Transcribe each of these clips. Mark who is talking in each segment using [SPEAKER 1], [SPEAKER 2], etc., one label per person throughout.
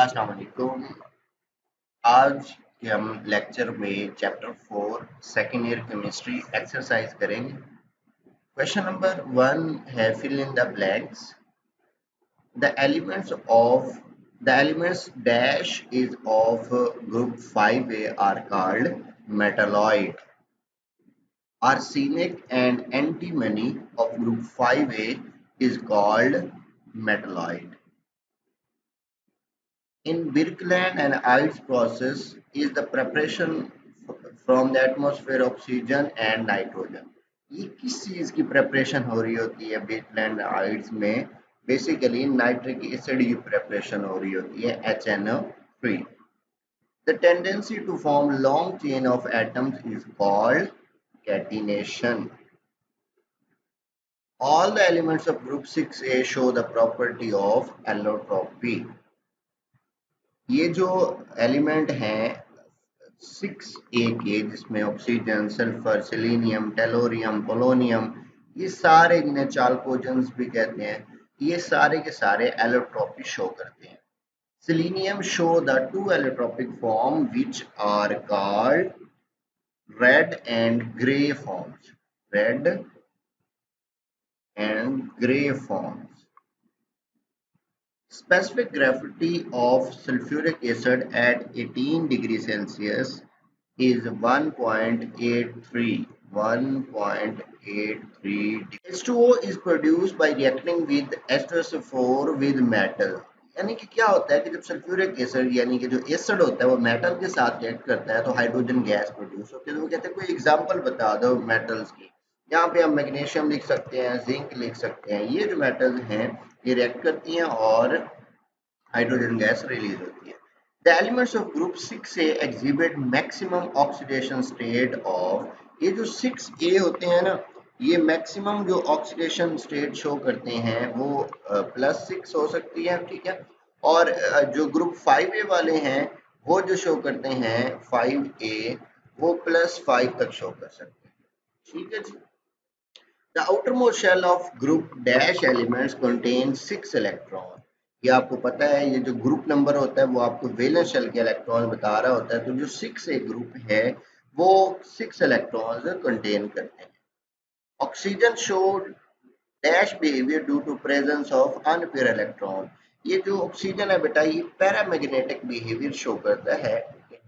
[SPEAKER 1] अस्सलाम वालेकुम। आज के हम लेक्चर में chapter 4 second year chemistry exercise करेंगे। क्वेश्चन नंबर 1 है fill in the blanks. The elements dash is of group 5A are called metalloid. Arsenic and antimony of group 5A is called metalloid. In Birkeland and Eyde process is the preparation from the atmosphere oxygen and nitrogen. ये किस चीज़ की preparation हो रही होती है बिरकलैंड aides में? Basically nitric acid की preparation हो रही होती है HNO3. The tendency to form long chain of atoms is called catenation. All the elements of group 6A show the property of allotropy. ये जो एलिमेंट हैं 6A के, जिसमें oxygen, sulphur, selenium, tellurium, polonium, ये सारे जिन्हें चाल्कोजेंस भी कहते हैं, ये सारे के सारे एलोट्रॉपी शो करते हैं. Selenium show the two allotropic form which are called red and grey forms. Red and grey forms. Specific gravity of sulfuric acid at 18 degrees Celsius is 1.83. 1.83. H2O is produced by reacting with H2SO4 with metal. यानी कि क्या होता है कि जब sulphuric acid यानी कि जो एसिड होता है वो मेटल के साथ रिएक्ट करता है तो हाइड्रोजन गैस प्रोड्यूस होती है. तो वो कहते हैं कोई एग्जांपल बता दो मेटल्स की. यहाँ पे हम मैग्नीशियम लिख सकते हैं, जिंक लिख सकते हैं. ये जो मेटल्स हैं ये रिएक्ट करती हैं और हाइड्रोजन गैस रिलीज होती है. The elements of group 6A exhibit maximum oxidation state of. ये जो 6A होते हैं ना, ये मैक्सिमम जो ऑक्सीडेशन स्टेट शो करते हैं वो +6 हो सकती है, ठीक है. और जो ग्रुप 5A वाले हैं वो जो शो करते हैं 5A, वो +5 तक शो कर सकते हैं, ठीक है जी. The outermost shell of group dash elements contains 6 electrons. ये आपको पता है, ये जो ग्रुप नंबर होता है वो आपको वैलेंस शेल के इलेक्ट्रॉन बता रहा होता है. तो जो 6A ग्रुप है वो 6 इलेक्ट्रॉन्स कंटेन करते हैं. Oxygen showed dash behaviour due to presence of unpair electron. ये जो ऑक्सीजन है बेटा, ये पैरामैग्नेटिक बिहेवियर शो करता है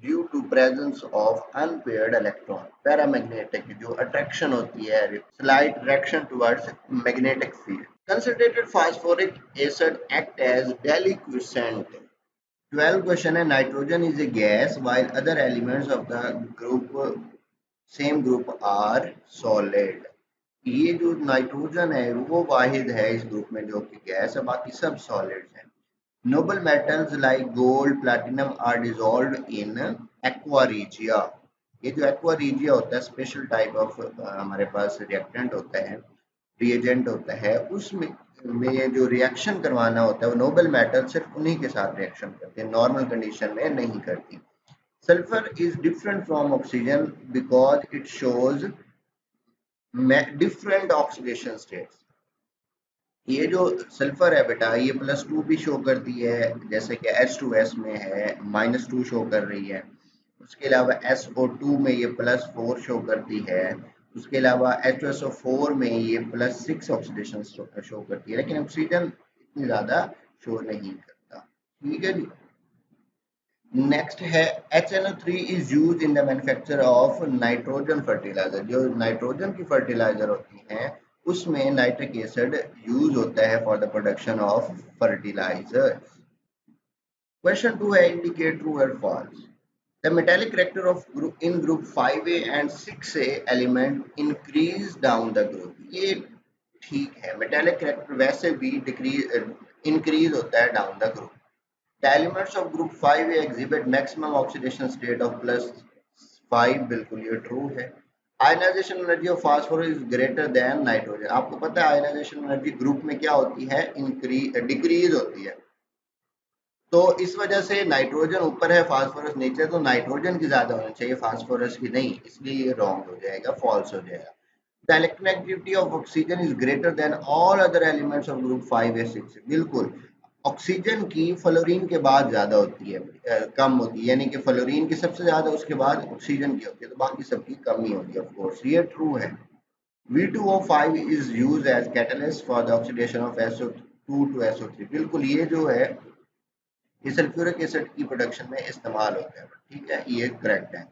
[SPEAKER 1] due to presence of unpaired electron. Paramagnetic जो अट्रैक्शन होती है, slight attraction towards magnetic field. Concentrated phosphoric acid act as deliquescent. 12 question है. Nitrogen is a gas while other elements of the group same group are solid. ये जो nitrogen है वो वाहिद है इस ग्रुप में जो कि गैस है, बाकी सब सॉलिड्स हैं. Noble metals like gold, platinum are dissolved in aqua regia. ये जो एक्वा रीजिया होता है स्पेशल टाइप ऑफ हमारे पास रिएक्टेंट होता है, रिएजेंट होता है, उसमें ये जो रिएक्शन करवाना होता है वो नोबल मेटल सिर्फ उन्हीं के साथ रिएक्शन करते हैं, नॉर्मल कंडीशन में नहीं करती. Sulphur is different from oxygen because it shows different oxidation states. ये जो सल्फर है बेटा ये +2 भी शो करती है, जैसे कि H2S में है -2 शो कर रही है. उसके अलावा SO2 में ये +4 शो करती है. उसके अलावा H2SO4 में ये +6 ऑक्सीडेशन शो करती है, लेकिन ऑक्सीजन इतनी ज़्यादा शो नहीं करता, ठीक है जी. नेक्स्ट है HNO3 is use in the manufacture of nitrogen fertilizer. जो नाइट्रोजन की फर्टिलाइजर होती हैं उसमें नाइट्रिक एसिड यूज होता है for the production of fertilizer. Question 2 है इंडिकेट ट्रू और false. The metallic character of group in group 5A and 6A element increase down the group. ये ठीक है, मेटालिक करेक्टर वैसे भी इंक्रीज होता है down the group. The elements of group 5A exhibit maximum oxidation state of +5. बिल्कुल ये true है. Ionization energy of phosphorus is greater than nitrogen. आपको पता है आयनाइजेशन एनर्जी ग्रुप में क्या होती है, डिक्रीज होती है. तो इस वजह से नाइट्रोजन ऊपर है, फास्फोरस नीचे, तो नाइट्रोजन की ज्यादा होनी चाहिए, फास्फोरस की नहीं, इसलिए ये रॉन्ग हो जाएगा, फॉल्स हो जाएगा. The electronegativity of oxygen is greater then all other elements of group 5 या 6. बिल्कुल ऑक्सीजन की फ्लोरीन के बाद ज्यादा होती है, कम होती है, यानी कि फ्लोरीन की सबसे ज्यादा, उसके बाद ऑक्सीजन की होती है, तो बाकी सबकी कम ही होगी। ऑफ कोर्स ये ट्रू है। V2O5 is used as catalyst for the oxidation of SO2 to SO3। बिल्कुल ये जो है ये सल्फ्यूरिक एसिड की प्रोडक्शन में इस्तेमाल होता है। ठीक है, ये करेक्ट है।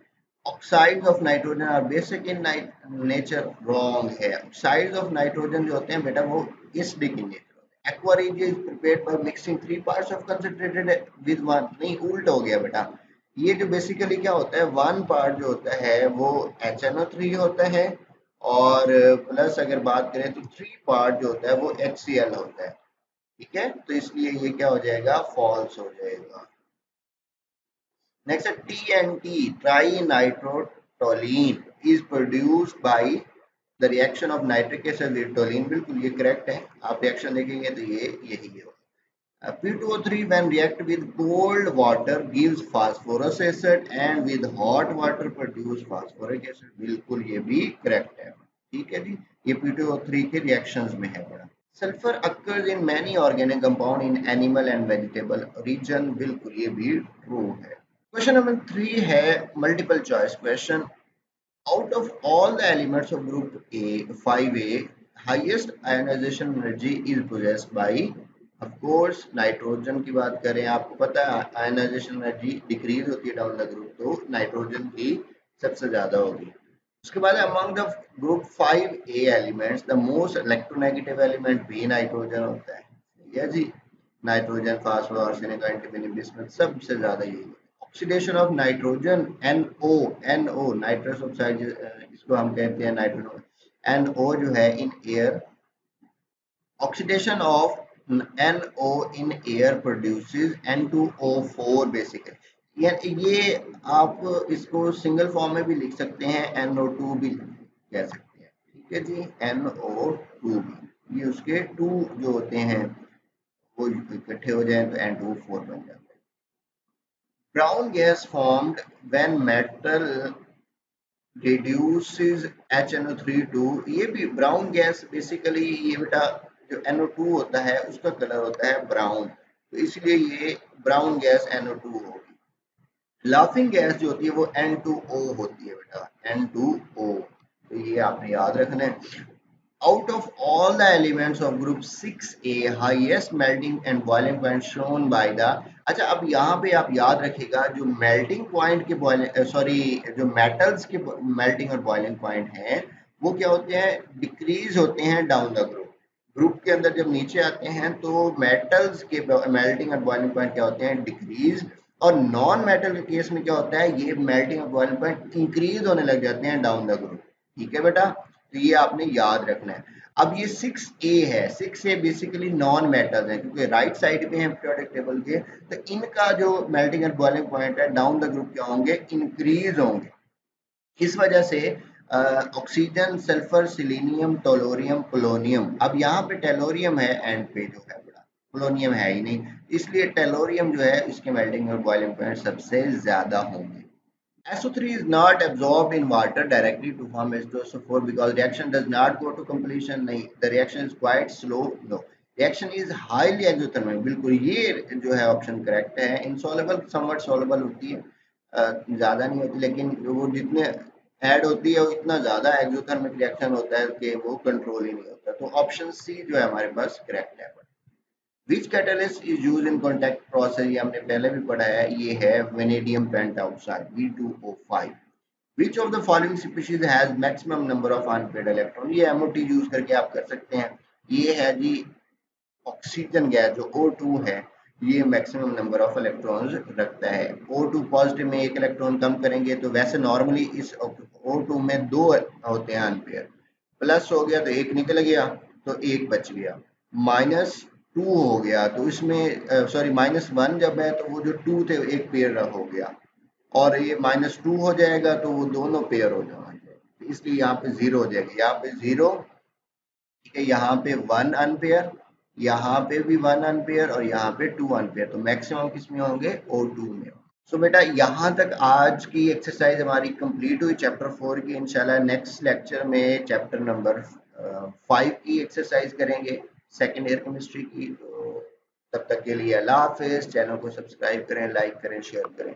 [SPEAKER 1] Oxides of nitrogen are basic in nature, wrong है। ऑक्साइड्स ऑफ नाइट्रोजन जो होते हैं बेटा वो एसिडिक इन नेचर होते हैं। Aqua regia is prepared by mixing 3 parts of concentrated with one. नहीं, उल्ट हो गया बेटा। ये जो बेसिकली क्या होता है, 1 part जो होता है वो HNO3 होता है, और प्लस अगर बात करें तो 3 part जो होता है वो HCl होता है। ठीक है, तो इसलिए ये क्या हो जाएगा, फॉल्स हो जाएगा। नेक्स्ट है TNT, trinitrotoluene is produced by the reaction of nitric acid with toluene. बिल्कुल ये करेक्ट है, आप रिएक्शन देखेंगे तो ये यही है। P2O3 when react with cold water gives phosphorus acid and with hot water produce phosphoric acid। बिल्कुल ये भी करेक्ट है। ठीक है जी, ये P2O3 के रिएक्शंस में है बड़ा। Sulphur occurs in many organic compound in animal and vegetable region। बिल्कुल ये भी ट्रू है। क्वेश्चन नंबर 3 है multiple choice question. Out of all the elements of group A 5A, highest ionization energy is possessed by, of course nitrogen की बात करें, आपको पता है आयोनाइजेशन एनर्जी डिक्रीज होती है डाउन द ग्रुप, तो नाइट्रोजन की सबसे ज्यादा होगी। उसके बाद among the group 5A elements the most electronegative element भी नाइट्रोजन होता है। ठीक है जी, nitrogen, phosphorus, arsenic, antimony, bismuth सबसे ज्यादा यही है। Oxidation of nitrogen NO nitrous oxide, इसको हम कहते हैं नाइट्रोजन। NO जो है in air, oxidation of NO in air produces N2O4 basically. ये आप इसको सिंगल फॉर्म में भी लिख सकते हैं, NO2 भी कह सकते हैं। ठीक है जी, NO2 भी, ये उसके 2 जो होते हैं वो इकट्ठे हो जाए तो N2O4 बन जाता है। Brown gas formed when metal reduces HNO3 to, ये भी ब्राउन गैस बेसिकली, ये बेटा जो NO2 होता है उसका कलर होता है ब्राउन, तो इसलिए ये ब्राउन गैस NO2 होगी। लाफिंग गैस जो होती है वो N2O होती है बेटा, N2O, तो ये आपने याद रखना है। Out of all the elements of group 6A, highest melting and boiling point shown by the, अच्छा अब यहाँ पे आप याद रखिएगा जो मेल्टिंग पॉइंट के बॉइलिंग, सॉरी जो मेटल्स के मेल्टिंग और बॉइलिंग पॉइंट हैं वो क्या होते हैं, डिक्रीज होते हैं डाउन द ग्रुप। ग्रुप के अंदर जब नीचे आते हैं तो मेटल्स के मेल्टिंग और बॉइलिंग पॉइंट क्या होते हैं, डिक्रीज, और नॉन मेटल के केस में क्या होता है, ये मेल्टिंग और बॉइलिंग पॉइंट इंक्रीज होने लग जाते हैं डाउन द ग्रुप। ठीक है बेटा, तो ये आपने याद रखना है। अब ये 6A है, 6A बेसिकली नॉन मेटल्स है, क्योंकि राइट साइड पे है पीरियोडिक टेबल के, तो इनका जो मेल्टिंग एंड बॉइलिंग पॉइंट है डाउन द ग्रुप क्या होंगे, इंक्रीज होंगे। इस वजह से ऑक्सीजन, सल्फर, सिलीनियम, टोलोरियम, पोलोनियम, अब यहाँ पे टेलोरियम है एंड पे जो है बड़ा, पोलोनियम है ही नहीं, इसलिए टेलोरियम जो है इसके मेल्टिंग और बॉइलिंग पॉइंट सबसे ज्यादा होंगे। SO3 is not absorbed in water directly to form H2SO4 because reaction does not go to completion। नहीं, the reaction is quite slow। No, reaction is highly exothermic। बिल्कुल ये जो है ऑप्शन करेक्ट है। insoluble somewhat soluble होती है, ज़्यादा नहीं होती, लेकिन वो जितने ऐड होती है वो इतना ज़्यादा एक्सोथर्मिक रिएक्शन होता है कि वो कंट्रोल ही नहीं होता। तो ऑप्शन सी जो है हमारे पास करेक्ट है। Which catalyst is use in contact process, ये हमने पहले भी पढ़ा है, ये है vanadium pentoxide V2O5। Which of the following species has maximum number of unpaired electron, ये MOT यूज करके आप कर सकते हैं। ये है जी ऑक्सीजन गैस जो O2 है, ये मैक्सिमम नंबर ऑफ इलेक्ट्रॉन्स रखता है। O2 पॉजिटिव में एक इलेक्ट्रॉन कम करेंगे तो वैसे नॉर्मली इस O2 में 2 होते हैं अनपेयर, प्लस हो गया तो एक निकल गया तो एक बच गया, -2 हो गया तो इसमें सॉरी -1 जब है तो वो जो 2 थे एक पेयर हो गया, और ये -2 हो जाएगा तो वो दोनों पेयर हो जाएंगे, इसलिए यहाँ पे 0 हो जाएगी, यहाँ पे 0, ठीक है, यहाँ पे 1 अनपेयर, यहाँ पे भी 1 अनपेयर और यहाँ पे 2 अनपेयर, तो मैक्सिमम किस में होंगे, O2 में। सो बेटा यहाँ तक आज की एक्सरसाइज हमारी कंप्लीट हुई चैप्टर 4 की। इंशाल्लाह नेक्स्ट लेक्चर में चैप्टर नंबर 5 की एक्सरसाइज करेंगे, सेकेंड ईयर केमिस्ट्री की। तो तब तक के लिए अल्लाह हाफिज़। चैनल को सब्सक्राइब करें, लाइक करें, शेयर करें।